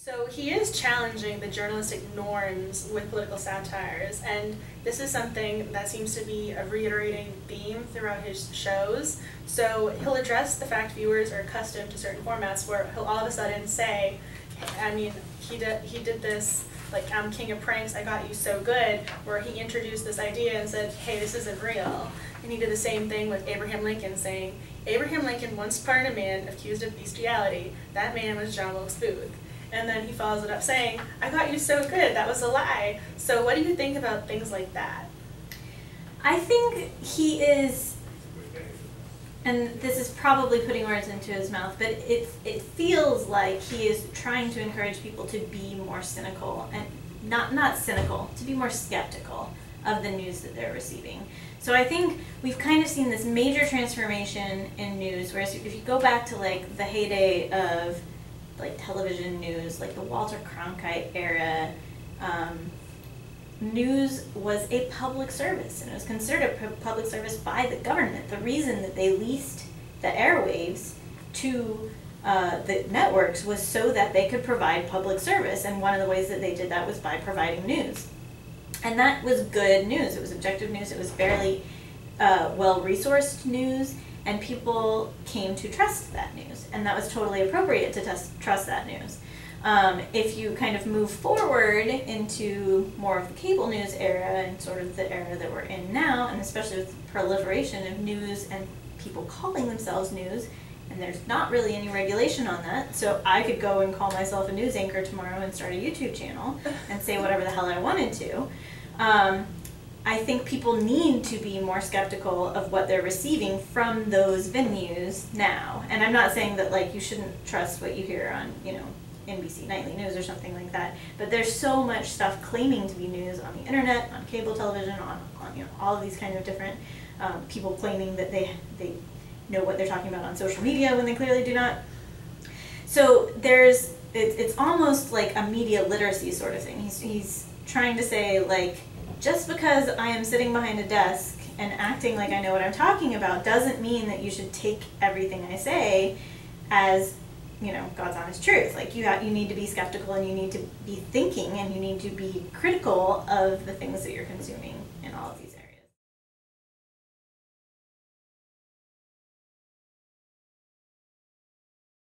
So he is challenging the journalistic norms with political satires, and this is something that seems to be a reiterating theme throughout his shows. So he'll address the fact viewers are accustomed to certain formats where he'll all of a sudden say, I mean, he did this, like, I'm king of pranks, I got you so good, where he introduced this idea and said, hey, this isn't real. And he did the same thing with Abraham Lincoln, saying, Abraham Lincoln once pardoned a man accused of bestiality. That man was John Wilkes Booth. And then he follows it up saying, I got you so good, that was a lie. So what do you think about things like that? I think he is, and this is probably putting words into his mouth, but it feels like he is trying to encourage people to be more cynical, and not cynical, to be more skeptical of the news that they're receiving. So I think we've kind of seen this major transformation in news, whereas if you go back to like the heyday of like television news, like the Walter Cronkite era, news was a public service, and it was considered a public service by the government. The reason that they leased the airwaves to the networks was so that they could provide public service, and one of the ways that they did that was by providing news. And that was good news. It was objective news. It was fairly well-resourced news, and people came to trust that news. And that was totally appropriate to trust that news. If you kind of move forward into more of the cable news era and sort of the era that we're in now, and especially with the proliferation of news and people calling themselves news, and there's not really any regulation on that, so I could go and call myself a news anchor tomorrow and start a YouTube channel and say whatever the hell I wanted to. I think people need to be more skeptical of what they're receiving from those venues now. And I'm not saying that like you shouldn't trust what you hear on, you know, NBC Nightly News or something like that, but there's so much stuff claiming to be news on the internet, on cable television, on you know, all of these kind of different people claiming that they know what they're talking about on social media when they clearly do not. So it's almost like a media literacy sort of thing. He's trying to say, like, just because I am sitting behind a desk and acting like I know what I'm talking about doesn't mean that you should take everything I say as, you know, God's honest truth. Like, you need to be skeptical, and you need to be thinking, and you need to be critical of the things that you're consuming in all of these